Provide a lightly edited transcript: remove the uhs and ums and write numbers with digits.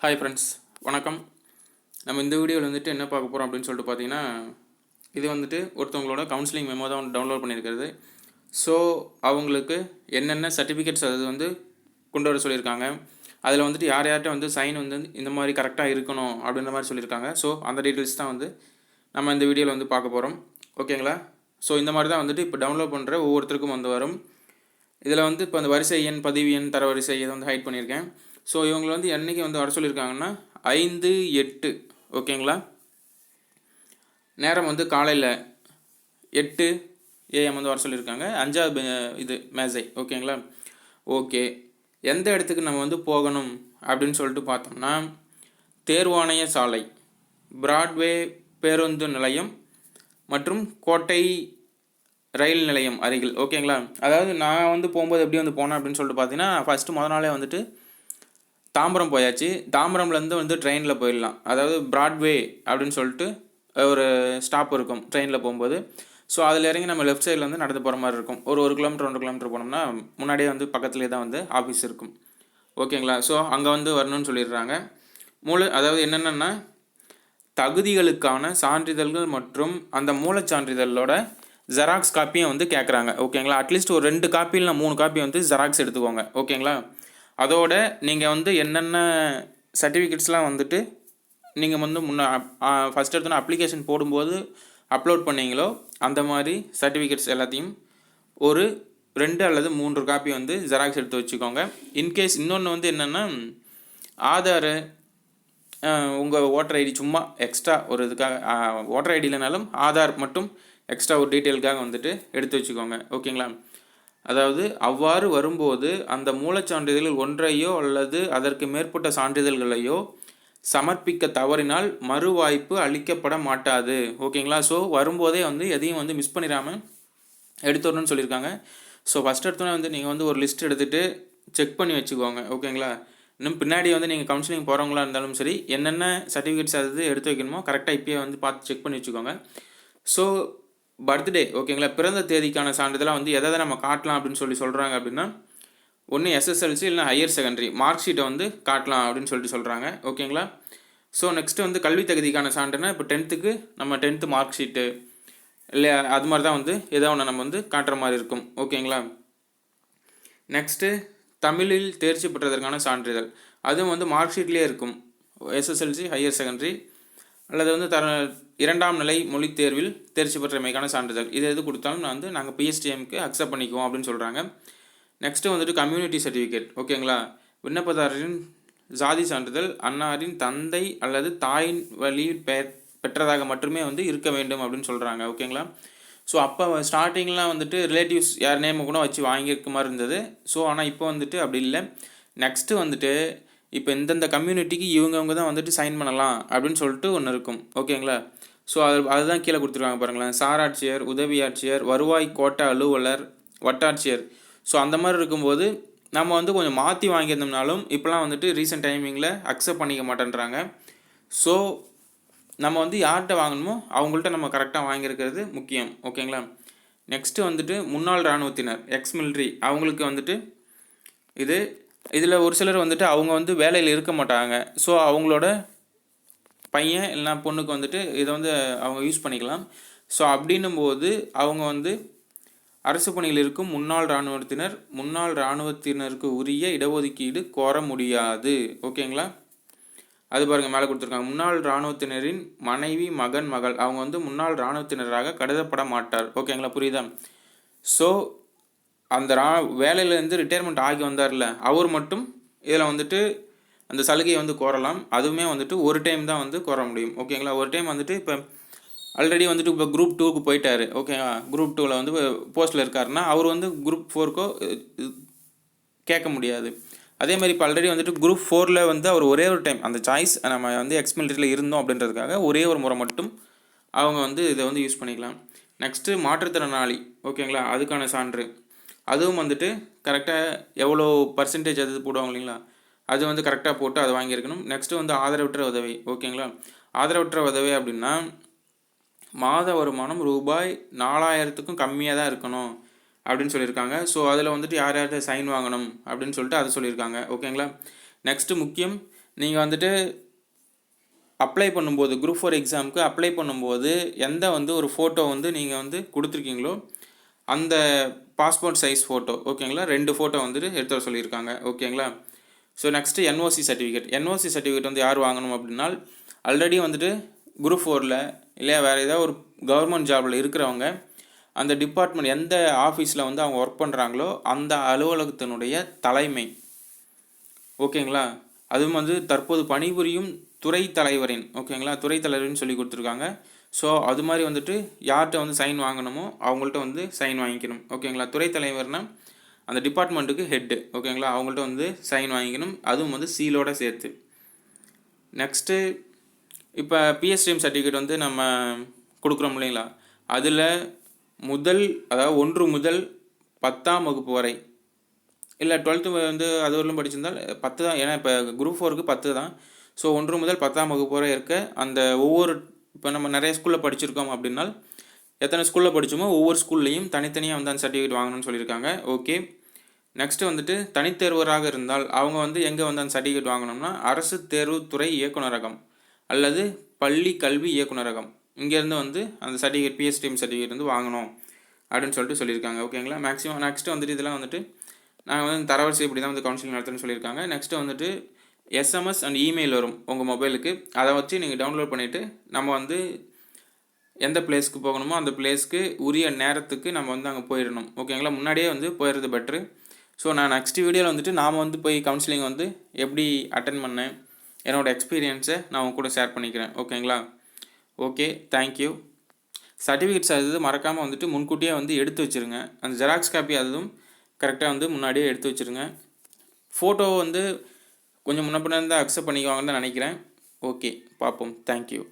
Hi friends, வணக்கம். நம்ம இந்த வீடியோவில் வந்துட்டு என்ன பார்க்க போகிறோம் அப்படின்னு சொல்லிட்டு பார்த்தீங்கன்னா, இது வந்துட்டு ஒருத்தவங்களோட கவுன்சிலிங் மெமோ தான் டவுன்லோட் பண்ணியிருக்கிறது. ஸோ அவங்களுக்கு என்னென்ன சர்டிஃபிகேட்ஸ் அது வந்து கொண்டு வர சொல்லியிருக்காங்க, அதில் வந்துட்டு யார் யார்கிட்ட வந்து சைன் வந்து இந்த மாதிரி கரெக்டாக இருக்கணும் அப்படின்ற மாதிரி சொல்லியிருக்காங்க. ஸோ அந்த டீட்டெயில்ஸ் தான் வந்து நம்ம இந்த வீடியோவில் வந்து பார்க்க போகிறோம். ஓகேங்களா? ஸோ இந்த மாதிரி தான் வந்துட்டு இப்போ டவுன்லோட் பண்ணுற ஒவ்வொருத்தருக்கும் வந்து வரும். இதில் வந்து இப்போ அந்த வரிசை எண், பதிவு எண், தரவரிசை இதை வந்து ஹைட் பண்ணியிருக்கேன். ஸோ இவங்களை வந்து என்றைக்கு வந்து வர சொல்லியிருக்காங்கன்னா 5/8 ஓகேங்களா. நேரம் வந்து காலையில் 8 AM வந்து வர சொல்லியிருக்காங்க. 5வது இது மேசை ஓகேங்களா. ஓகே, எந்த இடத்துக்கு நம்ம வந்து போகணும் அப்படின்னு சொல்லிட்டு பார்த்தோம்னா, தேர்வாணைய சாலை, பிராட்வே பேருந்து நிலையம் மற்றும் கோட்டை ரயில் நிலையம் அருகில் ஓகேங்களா. அதாவது நான் வந்து போகும்போது எப்படி வந்து போனேன் அப்படின்னு சொல்லிட்டு பார்த்தீங்கன்னா, ஃபஸ்ட்டு முதல் நாளே வந்துட்டு தாம்பரம் போயாச்சு. தாம்பரம்லேருந்து வந்து ட்ரெயினில் போயிடலாம். அதாவது பிராட்வே அப்படின்னு சொல்லிட்டு ஒரு ஸ்டாப் இருக்கும் ட்ரெயினில் போகும்போது. ஸோ அதில் இறங்கி நம்ம லெஃப்ட் சைடில் வந்து நடந்து போகிற மாதிரி இருக்கும். ஒரு 1 கிலோமீட்டர் 1 கிலோமீட்டர் போனோம்னா முன்னாடியே வந்து பக்கத்துலேயே தான் வந்து ஆஃபீஸ் இருக்கும் ஓகேங்களா. ஸோ அங்கே வந்து வரணும்னு சொல்லிடுறாங்க. அதாவது என்னென்னா, தகுதிகளுக்கான சான்றிதழ்கள் மற்றும் அந்த மூலச்சான்றிதழோட ஜெராக்ஸ் காப்பியும் வந்து கேட்குறாங்க ஓகேங்களா. அட்லீஸ்ட் ஒரு 2 காப்பி இல்லை 3 காப்பி வந்து ஜெராக்ஸ் எடுத்துக்கோங்க ஓகேங்களா. அதோட நீங்கள் வந்து என்னென்ன சர்டிஃபிகேட்ஸ்லாம் வந்துட்டு நீங்கள் வந்து ஃபஸ்ட் எடுத்தோன்னா அப்ளிகேஷன் போடும்போது அப்லோட் பண்ணீங்களோ அந்த மாதிரி சர்டிஃபிகேட்ஸ் எல்லாத்தையும் ஒரு 2 அல்லது 3 காப்பி வந்து ஜெராக்ஸ் எடுத்து வச்சுக்கோங்க. இன்கேஸ் இன்னொன்று வந்து என்னென்னா, ஆதார், உங்கள் ஓட்டர் ஐடி சும்மா எக்ஸ்ட்ரா ஒரு இதுக்காக, ஓட்டர் ஐடி இல்லைனாலும் ஆதார் மட்டும் எக்ஸ்ட்ரா ஒரு டீட்டெயிலுக்காக வந்துட்டு எடுத்து வச்சுக்கோங்க ஓகேங்களா. அதாவது அவ்வாறு வரும்போது அந்த மூலச்சான்றிதழ்கள் ஒன்றையோ அல்லது அதற்கு மேற்பட்ட சான்றிதழ்களையோ சமர்ப்பிக்க தவறினால் மறுவாய்ப்பு அளிக்கப்பட மாட்டாது ஓகேங்களா. ஸோ வரும்போதே வந்து எதையும் வந்து மிஸ் பண்ணிடாமல் எடுத்து வரணும்னு சொல்லியிருக்காங்க. ஸோ ஃபஸ்ட் எடுத்தோன்னே வந்து நீங்கள் வந்து ஒரு லிஸ்ட் எடுத்துகிட்டு செக் பண்ணி வச்சுக்கோங்க ஓகேங்களா. இன்னும் பின்னாடி வந்து நீங்கள் கவுன்சிலிங் போகிறவங்களா இருந்தாலும் சரி, என்னென்ன சர்டிஃபிகேட்ஸ் அது எடுத்து வைக்கணுமோ கரெக்டாக இப்போயே வந்து பார்த்து செக் பண்ணி வச்சுக்கோங்க. ஸோ பர்த்டே ஓகேங்களா, பிறந்த தேதிக்கான சான்றிதழாக வந்து எதை நம்ம காட்டலாம் அப்படின்னு சொல்கிறாங்க அப்படின்னா, ஒன்று SSLC இல்லைனா ஹையர் செகண்டரி மார்க் ஷீட்டை வந்து காட்டலாம் அப்படின்னு சொல்லிட்டு சொல்கிறாங்க ஓகேங்களா. ஸோ நெக்ஸ்ட்டு வந்து கல்வி தகுதிக்கான சான்றுனா, இப்போ 10th நம்ம 10th மார்க் ஷீட்டு இல்லை அது மாதிரி தான் வந்து ஏதோ ஒன்று நம்ம வந்து காட்டுற மாதிரி இருக்கும் ஓகேங்களா. நெக்ஸ்ட்டு தமிழில் தேர்ச்சி பெற்றதற்கான சான்றிதழ், அதுவும் வந்து மார்க் ஷீட்லேயே இருக்கும். SSLC ஹையர் செகண்டரி அல்லது வந்து 2ஆம் நிலை மொழித் தேர்வில் தேர்ச்சி பெற்றமைக்கான சான்றிதழ், இது எது கொடுத்தாலும் நான் வந்து நாங்கள் PSTMக்கு அக்செப்ட் பண்ணிக்குவோம் அப்படின்னு சொல்கிறாங்க. நெக்ஸ்ட்டு வந்துட்டு கம்யூனிட்டி சர்டிஃபிகேட் ஓகேங்களா. விண்ணப்பதாரரின் ஜாதி சான்றிதழ் அன்னாரின் தந்தை அல்லது தாயின் வழி பெற்றதாக மட்டுமே வந்து இருக்க வேண்டும் அப்படின்னு சொல்கிறாங்க ஓகேங்களா. ஸோ அப்போ ஸ்டார்டிங்லாம் வந்துட்டு ரிலேட்டிவ்ஸ் யார் நேம் கூட வச்சு வாங்கியிருக்க மாதிரி இருந்தது. ஸோ ஆனால் இப்போ வந்துட்டு அப்படி இல்லை. நெக்ஸ்ட்டு வந்துட்டு இப்போ இந்தந்த கம்யூனிட்டிக்கு இவங்கவுங்க தான் வந்துட்டு சைன் பண்ணலாம் அப்படின்னு சொல்லிட்டு ஒன்று இருக்கும் ஓகேங்களா. ஸோ அதுதான் கீழே கொடுத்துருக்காங்க பாருங்களேன். சாராட்சியர், உதவி ஆட்சியர், வருவாய் கோட்ட அலுவலர், வட்டாட்சியர். ஸோ அந்த மாதிரி இருக்கும்போது நம்ம வந்து கொஞ்சம் மாற்றி வாங்கியிருந்தோம்னாலும் இப்போலாம் வந்துட்டு ரீசெண்ட் டைமிங்கில் அக்செப்ட் பண்ணிக்க மாட்டேன்றாங்க. ஸோ நம்ம வந்து யார்கிட்ட வாங்கணுமோ அவங்கள்ட்ட நம்ம கரெக்டாக வாங்கியிருக்கிறது முக்கியம் ஓகேங்களா. நெக்ஸ்ட்டு வந்துட்டு முன்னாள் இராணுவத்தினர், எக்ஸ் மிலிட்ரி, அவங்களுக்கு வந்துட்டு இதில் ஒரு சிலர் வந்துட்டு அவங்க வந்து வேலையில் இருக்க மாட்டாங்க. ஸோ அவங்களோட பையன் இல்லைனா பொண்ணுக்கு வந்துட்டு இதை வந்து அவங்க யூஸ் பண்ணிக்கலாம். ஸோ அப்படின்னும் போது அவங்க வந்து அரசு பணியில் இருக்கும் முன்னாள் இராணுவத்தினருக்கு உரிய இடஒதுக்கீடு கோர முடியாது ஓகேங்களா. அது பாருங்கள் மேலே கொடுத்துருக்காங்க. முன்னாள் இராணுவத்தினரின் மனைவி, மகன், மகள் அவங்க வந்து முன்னாள் இராணுவத்தினராக கருதப்பட மாட்டார் ஓகேங்களா. புரியுதா. ஸோ அந்த வேலையிலேருந்து ரிட்டையர்மெண்ட் ஆகி வந்தார்ல, அவர் மட்டும் இதில் வந்துட்டு அந்த சலுகையை வந்து கோரலாம். அதுவுமே வந்துட்டு ஒரு டைம் தான் வந்து கோர முடியும் ஓகேங்களா. ஒரு டைம் வந்துட்டு இப்போ ஆல்ரெடி வந்துட்டு இப்போ குரூப் 2க்கு போயிட்டார் ஓகேவா. குரூப் 2வில் வந்து போஸ்ட்டில் இருக்காருன்னா அவர் வந்து குரூப் 4க்கோ கேட்க முடியாது. அதே மாதிரி இப்போ ஆல்ரெடி வந்துட்டு குரூப் 4ல் வந்து அவர் ஒரே ஒரு டைம் அந்த சாய்ஸ் நம்ம வந்து எக்ஸ் மிலிட்டரியில் இருந்தோம் அப்படின்றதுக்காக ஒரே ஒரு முறை மட்டும் அவங்க வந்து இதை வந்து யூஸ் பண்ணிக்கலாம். நெக்ஸ்ட்டு மாற்றுத்திறனாளி ஓகேங்களா, அதுக்கான சான்று, அதுவும் வந்துட்டு கரெக்டாக எவ்வளோ பர்சன்டேஜ் அது போடுவாங்க இல்லைங்களா, அது வந்து கரெக்டாக போட்டு அதை வாங்கியிருக்கணும். நெக்ஸ்ட்டு வந்து ஆதரவற்ற உதவி ஓகேங்களா. ஆதரவற்ற உதவி அப்படின்னா மாத வருமானம் ரூபாய் 4000க்கும் கம்மியாக தான் இருக்கணும் அப்படின்னு சொல்லியிருக்காங்க. ஸோ அதில் வந்துட்டு யார் யார்கிட்ட சைன் வாங்கணும் அப்படின்னு சொல்லிட்டு அதை சொல்லியிருக்காங்க ஓகேங்களா. நெக்ஸ்ட்டு முக்கியம், நீங்கள் வந்துட்டு அப்ளை பண்ணும்போது குரூப் 4 எக்ஸாமுக்கு அப்ளை பண்ணும்போது எந்த வந்து ஒரு ஃபோட்டோ வந்து நீங்கள் வந்து கொடுத்துருக்கீங்களோ அந்த பாஸ்போர்ட் சைஸ் ஃபோட்டோ ஓகேங்களா, 2 ஃபோட்டோ வந்துட்டு எடுத்து வர சொல்லியிருக்காங்க. ஓகேங்களா. So next NOC certificate. NOC certificate வந்து யார் வாங்கணும் அப்படின்னா, ஆல்ரெடி வந்துட்டு குரூப் 4ல் இல்லையா வேறு ஏதாவது ஒரு கவர்மெண்ட் ஜாபில் இருக்கிறவங்க அந்த டிபார்ட்மெண்ட் எந்த ஆஃபீஸில் வந்து அவங்க ஒர்க் பண்ணுறாங்களோ அந்த அலுவலகத்தினுடைய தலைமை ஓகேங்களா, அதுவும் வந்து தற்போது பணிபுரியும் துறை தலைவரின் ஓகேங்களா, துறை தலைவரின் சொல்லி கொடுத்துருக்காங்க. ஸோ அது மாதிரி வந்துட்டு யார்கிட்ட வந்து சைன் வாங்கணுமோ அவங்கள்ட்ட வந்து சைன் வாங்கிக்கணும். ஓகேங்களா. துறை தலைவர்னால் அந்த டிபார்ட்மெண்ட்டுக்கு ஹெட்டு ஓகேங்களா, அவங்கள்ட்ட வந்து சைன் வாங்கிக்கணும், அதுவும் வந்து சீலோடு சேர்த்து. நெக்ஸ்ட்டு இப்போ பிஎஸ்டிஎம் சர்டிஃபிகேட் வந்து நம்ம கொடுக்குறோம் இல்லைங்களா, அதில் அதாவது 1 முதல் 10ஆம் வகுப்பு வரை இல்லை 12th வந்து அது வரலும் படிச்சிருந்தால் 10 தான். ஏன்னா இப்போ குரூப் 4க்கு 10 தான். ஸோ 1 முதல் 10ஆம் வகுப்பு வரை இருக்க அந்த ஒவ்வொரு இப்போ நம்ம நிறைய ஸ்கூலில் படிச்சிருக்கோம் அப்படின்னால் எத்தனை ஸ்கூலில் படித்தோமோ ஒவ்வொரு ஸ்கூல்லையும் தனித்தனியாக வந்து அந்த சர்டிஃபிகேட் வாங்கணும்னு சொல்லியிருக்காங்க. ஓகே. நெக்ஸ்ட்டு வந்துட்டு தனித்தேர்வராக இருந்தால் அவங்க வந்து எங்கே வந்து அந்த சர்டிஃபிகேட் வாங்கணும்னா அரசு தேர்வுத்துறை இயக்குநரகம் அல்லது பள்ளி கல்வி இயக்குநரகம் இங்கேருந்து வந்து அந்த சர்டிஃபிகேட் பிஎஸ்டிஎம் சர்டிஃபிகேட் வந்து வாங்கணும் அப்படின்னு சொல்லிட்டு சொல்லியிருக்காங்க. ஓகேங்களா. மேக்ஸிமம் நெக்ஸ்ட்டு வந்துட்டு இதெல்லாம் வந்துட்டு நாங்கள் வந்து தரவரிசை இப்படி தான் வந்து கவுன்சிலிங் நடத்துன்னு சொல்லியிருக்காங்க. நெக்ஸ்ட்டு வந்துட்டு எஸ்எம்எஸ் அண்ட் இமெயில் வரும் உங்கள் மொபைலுக்கு, அதை வச்சு நீங்கள் டவுன்லோட் பண்ணிவிட்டு நம்ம வந்து எந்த பிளேஸ்க்கு போகணுமோ அந்த பிளேஸ்க்கு உரிய நேரத்துக்கு நம்ம வந்து அங்கே போயிடணும். ஓகேங்களா. முன்னாடியே வந்து போயிடுறது பெட்ரு. ஸோ நான் நெக்ஸ்ட் வீடியோவில் வந்துட்டு நாம் வந்து போய் கவுன்சிலிங் வந்து எப்படி அட்டன் பண்ணேன் என்னோடய எக்ஸ்பீரியன்ஸை நான் உங்க கூட ஷேர் பண்ணிக்கிறேன். ஓகேங்களா. Okay, thank you. சர்டிஃபிகேட்ஸ் அது மறக்காமல் வந்துட்டு முன்கூட்டியே வந்து எடுத்து வச்சுருங்க. அந்த ஜெராக்ஸ் காப்பி அதுவும் கரெக்டாக வந்து முன்னாடியே எடுத்து வச்சுருங்க. ஃபோட்டோ வந்து கொஞ்சம் முன்ன பின்ன இருந்தால் அக்செப்ட் பண்ணிக்குவாங்கன்னு தான் நினைக்கிறேன். ஓகே, பார்ப்போம். தேங்க்யூ.